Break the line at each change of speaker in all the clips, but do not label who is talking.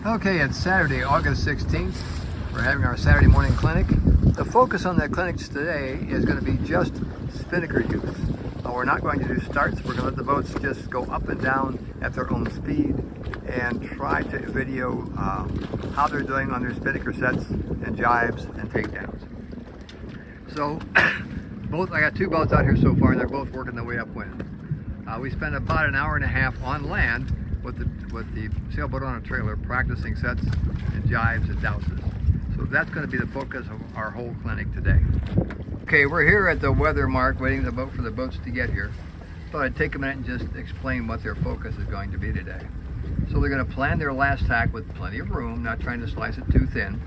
Okay, it's Saturday, August 16th. We're having our Saturday morning clinic. The focus on that clinic today is going to be just Spinnaker use. We're not going to do starts. We're going to let the boats just go up and down at their own speed and try to video how they're doing on their Spinnaker sets and jives and takedowns. So, I got two boats out here so far, and they're both working their way upwind. We spent about an hour and a half on land with the sailboat on a trailer practicing sets and jives and douses. So that's going to be the focus of our whole clinic today. Okay, we're here at the weather mark waiting for the boats to get here. Thought I'd take a minute and just explain what their focus is going to be today. So they're going to plan their last tack with plenty of room, not trying to slice it too thin,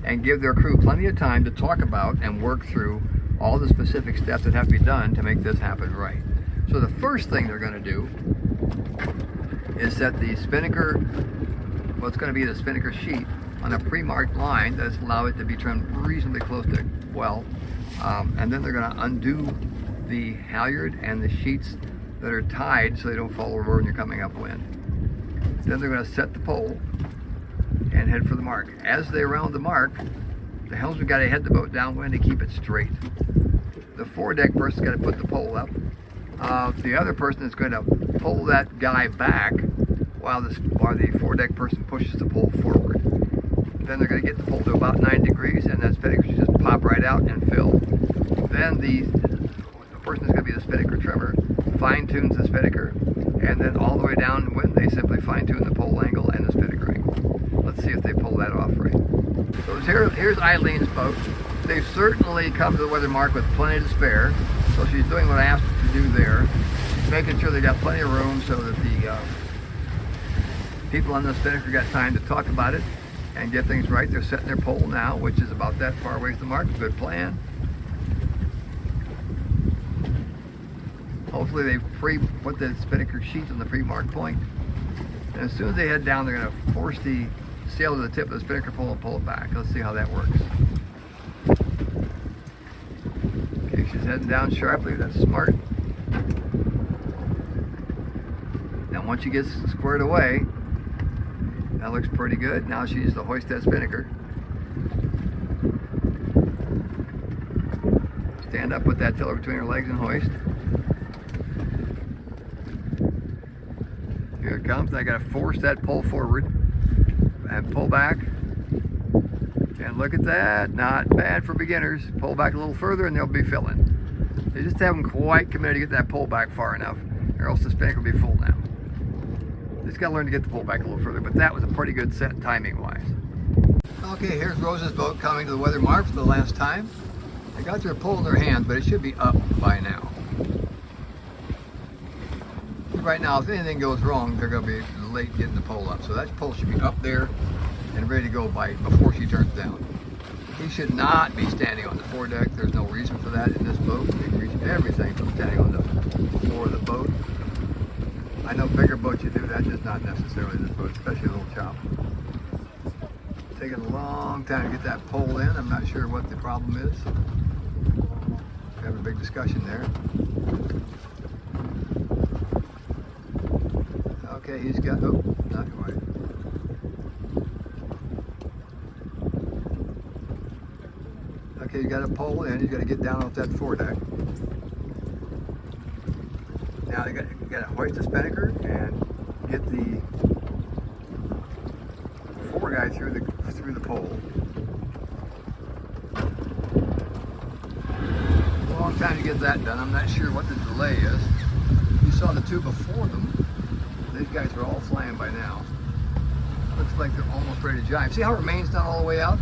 and give their crew plenty of time to talk about and work through all the specific steps that have to be done to make this happen right. So the first thing they're going to do is set the Spinnaker, what's going to be the Spinnaker sheet, on a pre-marked line that's allow it to be trimmed reasonably close to well, and then they're going to undo the halyard and the sheets that are tied so they don't fall over when you're coming upwind. Then they're going to set the pole and head for the mark. As they round the mark, the helmsman got to head the boat downwind to keep it straight. The foredeck person's got to put the pole up. The other person is going to pull that guy back while the foredeck person pushes the pole forward. Then they're going to get the pole to about 9 degrees, and that Spinnaker should just pop right out and fill. Then the person that's going to be the Spinnaker trimmer fine-tunes the Spinnaker, and then all the way downwind they simply fine-tune the pole angle and the Spinnaker angle. Let's see if they pull that off right. So here's Eileen's boat. They've certainly come to the weather mark with plenty to spare, so she's doing what I asked her to do there. She's making sure they got plenty of room so that the people on the Spinnaker got time to talk about it and get things right. They're setting their pole now, which is about that far away from the mark. Good plan. Hopefully they put the Spinnaker sheet on the pre-marked point. And as soon as they head down, they're going to force the sail to the tip of the Spinnaker pole and pull it back. Let's see how that works. Okay, she's heading down sharply. That's smart. Now once she gets squared away, that looks pretty good. Now she needs to hoist that Spinnaker. Stand up with that tiller between her legs and hoist. Here it comes. I got to force that pole forward and pull back. And look at that. Not bad for beginners. Pull back a little further and they'll be filling. They just haven't quite committed to get that pole back far enough, or else the Spinnaker will be full now. Just got to learn to get the pole back a little further, but that was a pretty good set timing-wise. Okay, here's Rose's boat coming to the weather mark for the last time. They got their pole in their hands, but it should be up by now. Right now, if anything goes wrong, they're going to be late getting the pole up. So that pole should be up there and ready to go before she turns down. He should not be standing on the foredeck. There's no reason for that in this boat. You can reach everything from standing on the floor of the boat. I know bigger boats you do that, just not necessarily this boat, especially a little chop. It's taking a long time to get that pole in. I'm not sure what the problem is. We have a big discussion there. Okay, he's got, oh, not quite. Okay, you got a pole in, he's got to get down off that foredeck. Now you got to hoist the Spinnaker and get the fore guy through the pole. A long time to get that done. I'm not sure what the delay is. You saw the two before them. These guys are all flying by now. Looks like they're almost ready to jibe. See how her main's not all the way out?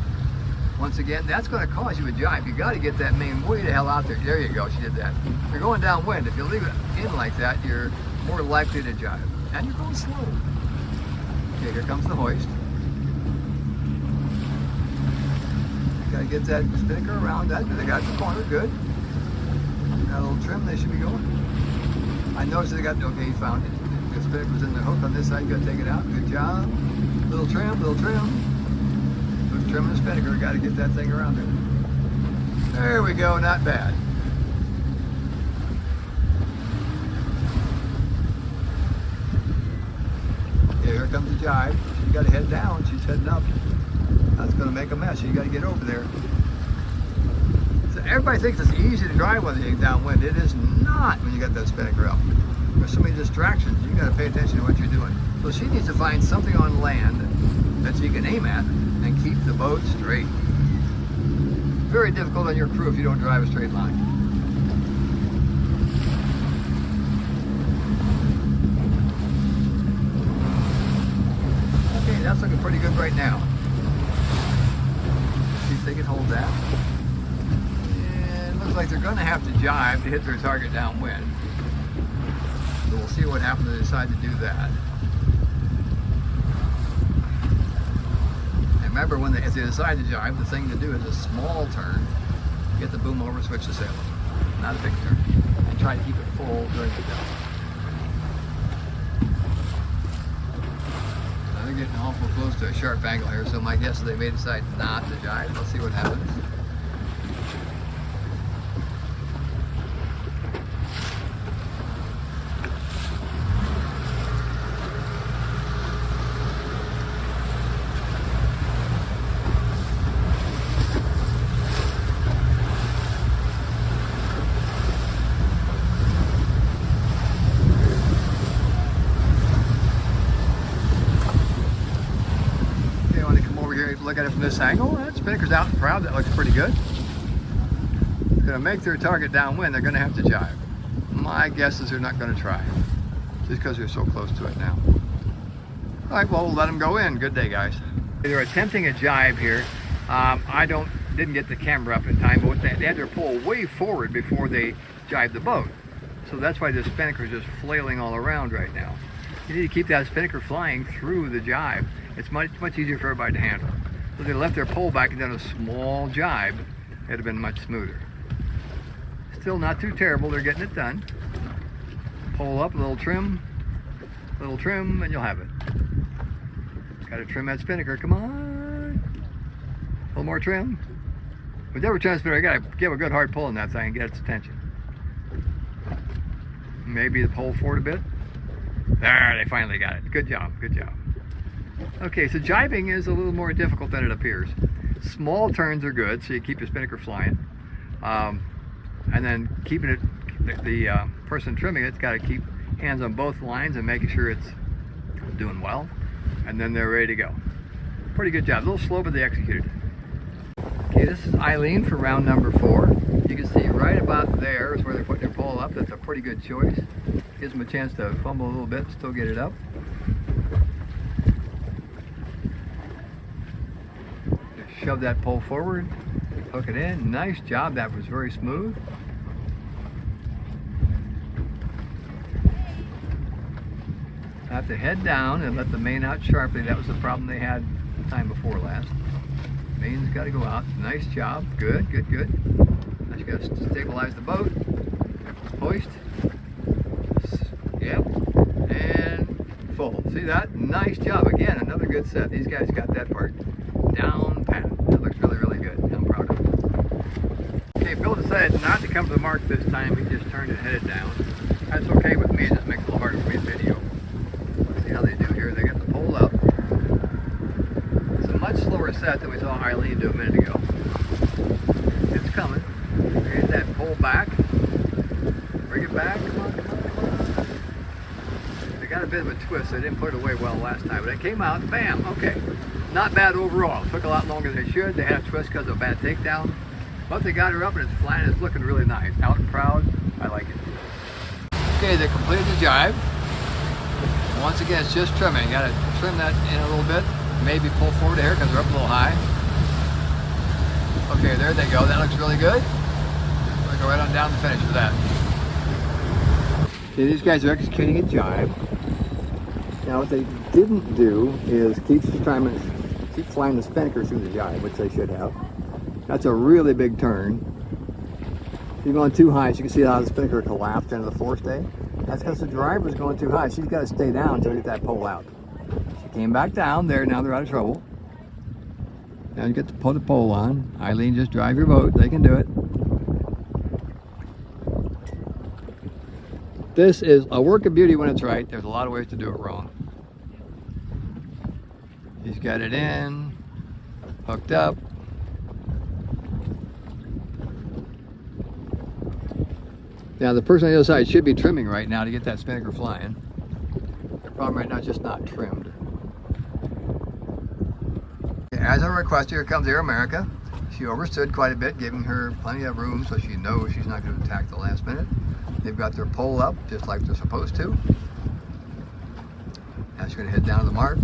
Once again, that's going to cause you a jibe. You got to get that main way the hell out there. There you go, she did that. You're going downwind. If you leave it in like that, you're more likely to jibe. And you're going slow. Okay, here comes the hoist. Got to get that Spinnaker around that. They got the corner, good. Got a little trim, they should be going. I noticed they got, okay, he found it. The Spinnaker's in the hook on this side, you got to take it out. Good job. Little trim, little trim. Trimming the Spinnaker, got to get that thing around there. There we go, not bad. Okay, here comes the jibe. She's got to head down. She's heading up. That's going to make a mess. You got to get over there. So everybody thinks it's easy to drive when you're downwind. It is not when you got that Spinnaker up. There's so many distractions. You got to pay attention to what you're doing. So she needs to find something on land that she can aim at and keep the boat straight. Very difficult on your crew if you don't drive a straight line. Okay, that's looking pretty good right now. See if they can hold that. And it looks like they're going to have to jibe to hit their target downwind. So we'll see what happens if they decide to do that. And remember, if they decide to jibe, the thing to do is a small turn. Get the boom over, switch the sail over. Not a big turn. And try to keep it full during the jump. They're getting awful close to a sharp angle here, so my guess is they may decide not to jibe. Let's see what happens. Look at it from this angle. That Spinnaker's out and proud. That looks pretty good. Going to make their target downwind. They're going to have to jibe. My guess is they're not going to try, just because they're so close to it now. All right, well, we'll let them go in. Good day, guys. They're attempting a jibe here. I didn't get the camera up in time, but they had their pole way forward before they jibed the boat. So that's why the Spinnaker's just flailing all around right now. You need to keep that Spinnaker flying through the jibe. It's much easier for everybody to handle. So if they left their pole back and done a small jibe, it'd have been much smoother. Still not too terrible. They're getting it done. Pole up, a little trim, and you'll have it. Got to trim that Spinnaker. Come on. A little more trim. With every trim Spinnaker, you got to give a good hard pull on that thing and get its attention. Maybe the pole forward a bit. There, they finally got it. Good job, good job. Okay, so jibing is a little more difficult than it appears. Small turns are good, so you keep your Spinnaker flying. And then keeping it, the person trimming it's got to keep hands on both lines and making sure it's doing well. And then they're ready to go. Pretty good job. A little slow, but they executed. Okay, this is Eileen for round number 4. You can see right about there is where they're putting their pole up. That's a pretty good choice. Gives them a chance to fumble a little bit and still get it up. Just shove that pole forward, hook it in. Nice job. That was very smooth. Have to head down and let the main out sharply. That was the problem they had the time before last. Main's got to go out. Nice job. Good, good, good. Now you got to stabilize the boat. Hoist. Yep. And full. See that? Nice job. Again, another good set. These guys got that part down pat. That looks really, really good. I'm proud of it. Okay, Bill decided not to come to the mark this time. He just turned and headed down. That's okay with me. It just makes it a little harder for me to video. See how they do here. They got the pole up. It's a much slower set than we saw Eileen do a minute ago. It's coming. Get that pole back. Bring it back. Come on, come on, come on. They got a bit of a twist. They didn't put it away well last time, but it came out. Bam. Okay. Not bad overall. It took a lot longer than it should. They had a twist because of a bad takedown. But they got her up and it's flat and it's looking really nice. Out and proud. I like it. Okay, they completed the jibe. Once again, it's just trimming. You got to trim that in a little bit. Maybe pull forward here because they're up a little high. Okay, there they go. That looks really good. We'll go right on down to finish with that. Okay, these guys are executing a jibe. Now what they didn't do is keep flying the Spinnaker through the jibe, which they should have. That's a really big turn. If you're going too high, so you can see how the Spinnaker collapsed into the forestay. That's because the driver's going too high. She's got to stay down until we get that pole out. She came back down there. Now they're out of trouble. Now you get to put the pole on. Eileen, just drive your boat. They can do it. This is a work of beauty when it's right. There's a lot of ways to do it wrong. He's got it in, hooked up. Now the person on the other side should be trimming right now to get that spinnaker flying. The problem right now is just not trimmed. As I requested, here comes Air America. She overstood quite a bit, giving her plenty of room so she knows she's not going to attack the last minute. They've got their pole up just like they're supposed to. Now she's going to head down to the mark.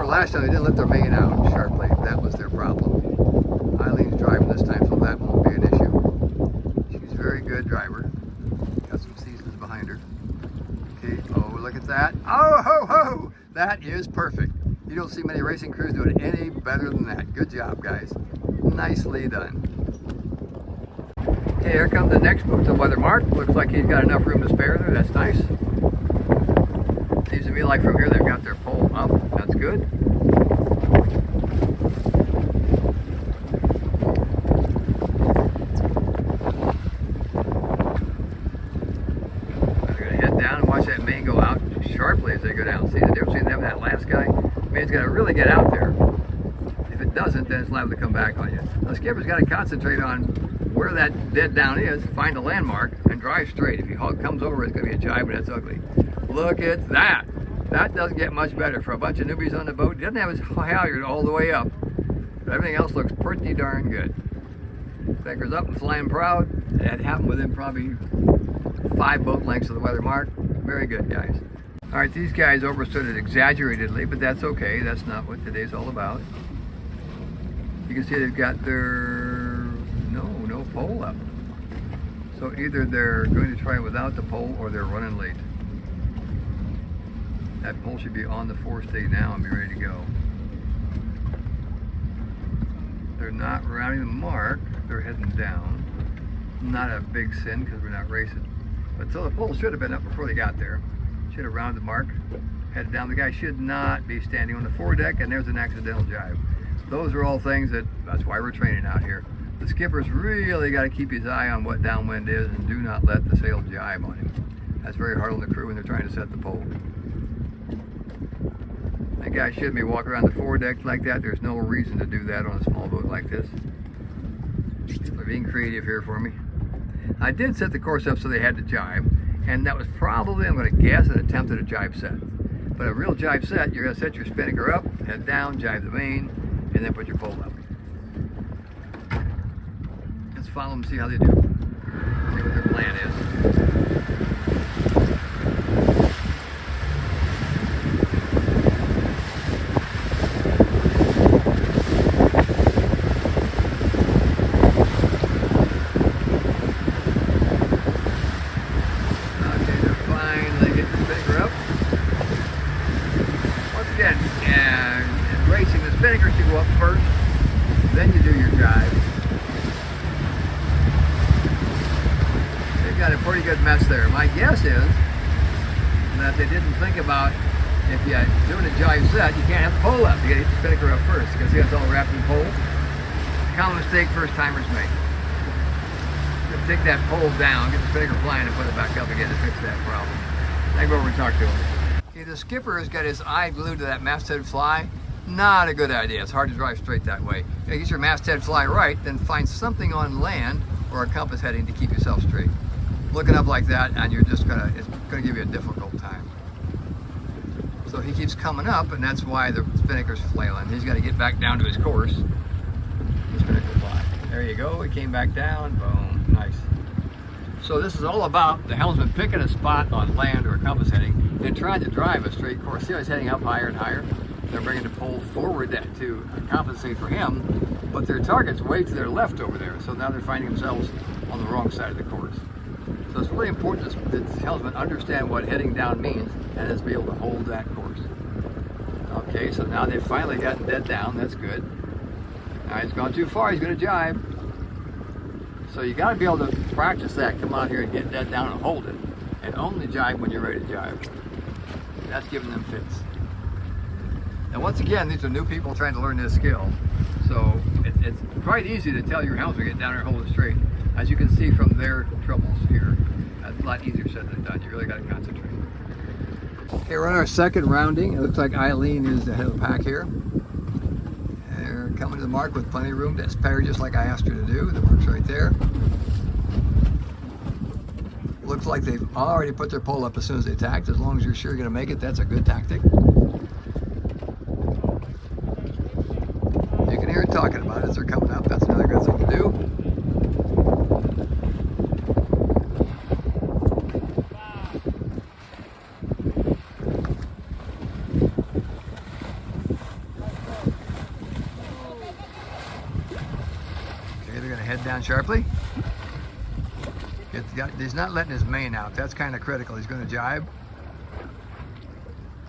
Last time they didn't let their main out sharply. That was their problem. Eileen's driving this time, so that won't be an issue. She's a very good driver. Got some seasons behind her. Okay, oh, look at that. Oh, ho, ho! That is perfect. You don't see many racing crews doing any better than that. Good job, guys. Nicely done. Okay, here comes the next boots of weather mark. Looks like he's got enough room to spare there. That's nice. Seems to me like from here they've got their pole up. That's good. Sharply as they go down. See the difference between them and that last guy? I mean, it's got to really get out there. If it doesn't, then it's liable to come back on you. The skipper's got to concentrate on where that dead down is, find a landmark, and drive straight. If he comes over, it's going to be a jibe, and that's ugly. Look at that. That doesn't get much better for a bunch of newbies on the boat. He doesn't have his halyard all the way up, but everything else looks pretty darn good. Spinnaker's up and flying proud. That happened within probably 5 boat lengths of the weather mark. Very good, guys. All right, these guys overstood it exaggeratedly, but that's okay. That's not what today's all about. You can see they've got their no pole up. So either they're going to try without the pole or they're running late. That pole should be on the forestay now and be ready to go. They're not rounding the mark. They're heading down. Not a big sin because we're not racing. But so the pole should have been up before they got there. Should have rounded the mark, headed down. The guy should not be standing on the foredeck, and there's an accidental jibe. Those are all things that's why we're training out here. The skipper's really got to keep his eye on what downwind is and do not let the sail jibe on him. That's very hard on the crew when they're trying to set the pole. That guy shouldn't be walking around the foredeck like that. There's no reason to do that on a small boat like this. They're being creative here for me. I did set the course up so they had to jibe. And that was probably, I'm going to guess, an attempt at a jibe set. But a real jibe set, you're going to set your spinnaker up, head down, jibe the main, and then put your pole up. Let's follow them and see how they do. See what their plan is. Racing, the spinnaker should go up first, then you do your jibe. They've got a pretty good mess there. My guess is that they didn't think about if you're doing a jibe set, you can't have the pole up. You gotta get the spinnaker up first. You can see it's all wrapped in pole. Common mistake first timers make. You take that pole down, get the spinnaker flying, and put it back up again to fix that problem. I go over and talk to him. Okay, the skipper has got his eye glued to that masthead fly. Not a good idea. It's hard to drive straight that way. If you get your masthead fly right, then find something on land or a compass heading to keep yourself straight. Looking up like that, and it's gonna give you a difficult time. So he keeps coming up, and that's why the spinnaker's flailing. He's got to get back down to his course. The spinnaker fly. There you go. He came back down. Boom. Nice. So this is all about the helmsman picking a spot on land or a compass heading and trying to drive a straight course. See how he's heading up higher and higher? They're bringing the pole forward to compensate for him, but their target's way to their left over there. So now they're finding themselves on the wrong side of the course. So it's really important that the helmsman understand what heading down means and is be able to hold that course. Okay, so now they've finally gotten dead down. That's good. Now he's gone too far. He's going to jibe. So you got to be able to practice that. Come out here and get dead down and hold it, and only jibe when you're ready to jibe. That's giving them fits. And once again, these are new people trying to learn this skill. So it's quite easy to tell your hounds are getting down there and hold it straight. As you can see from their troubles here, that's a lot easier said than done. You really got to concentrate. Okay, we're on our second rounding. It looks like Eileen is the head of the pack here. They're coming to the mark with plenty of room to spare, just like I asked her to do. The mark's right there. Looks like they've already put their pole up as soon as they attacked. As long as you're sure you're going to make it, that's a good tactic. You can hear it talking about it as they're coming up. That's another good thing to do. Okay, they're going to head down sharply. He's not letting his mane out. That's kind of critical. He's going to jibe.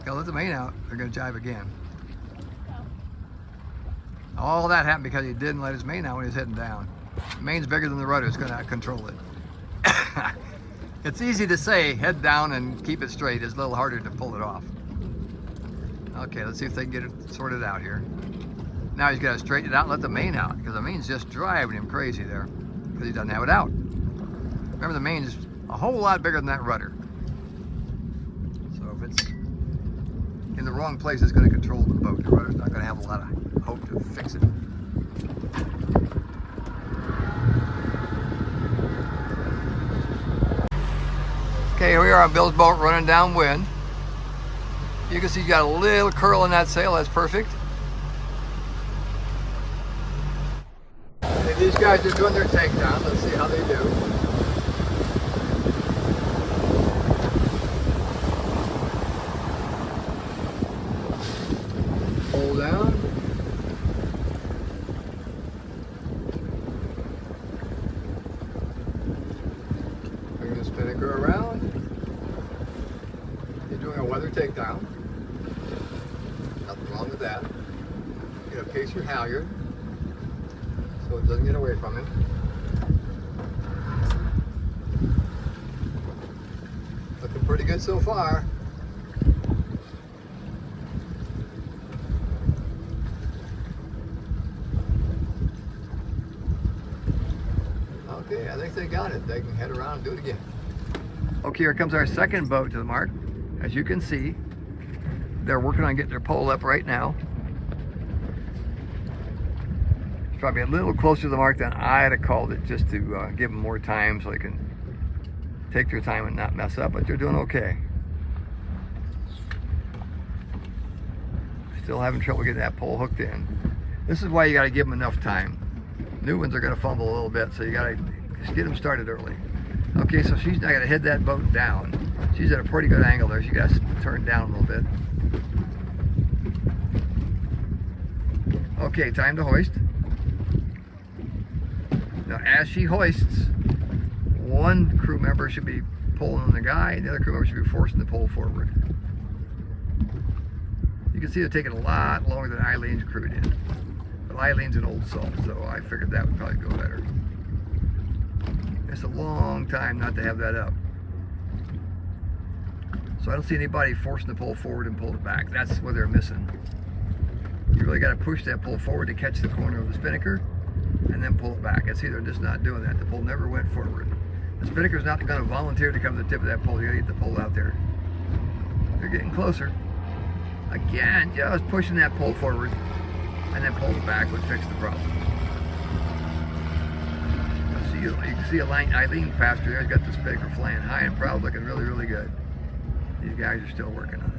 Gotta let the mane out. They're going to jibe again. All that happened because he didn't let his mane out when he was heading down. The mane's bigger than the rudder. It's going to control it. It's easy to say head down and keep it straight. It's a little harder to pull it off. Okay, let's see if they can get it sorted out here. Now he's got to straighten it out and let the mane out, because the mane's just driving him crazy there because he doesn't have it out. Remember, the mane is a whole lot bigger than that rudder. So if it's in the wrong place, it's going to control the boat. The rudder's not going to have a lot of hope to fix it. Okay, here we are on Bill's boat running downwind. You can see he's got a little curl in that sail. That's perfect. Okay, these guys are doing their takedown. Let's see how they do. Hold down. Bring the Spinnaker around. You're doing a weather takedown. Nothing wrong with that. You're gonna pace your halyard so it doesn't get away from him. Looking pretty good so far. Okay, I think they got it. They can head around and do it again. Okay, here comes our second boat to the mark. As you can see, they're working on getting their pole up right now. It's probably a little closer to the mark than I'd have called it, just to give them more time so they can take their time and not mess up, but they're doing okay. Still having trouble getting that pole hooked in. This is why you got to give them enough time. New ones are going to fumble a little bit, so you got to just get them started early. Okay, so she's now got to head that boat down. She's at a pretty good angle there. She got to turn down a little bit. Okay, time to hoist. Now, as she hoists, one crew member should be pulling on the guy, and the other crew member should be forcing the pole forward. You can see they're taking a lot longer than Eileen's crew did. But Eileen's an old salt, so I figured that would probably go better. It's a long time not to have that up. So I don't see anybody forcing the pole forward and pull it back. That's what they're missing. You really got to push that pole forward to catch the corner of the Spinnaker and then pull it back. And see, they're just not doing that. The pole never went forward. The Spinnaker's not going to volunteer to come to the tip of that pole. You got to get the pole out there. They're getting closer. Again, just pushing that pole forward and then pull it back would fix the problem. You can see Eileen pastor there. He's got the Spinnaker flying high and proud, looking really, really good. These guys are still working on it.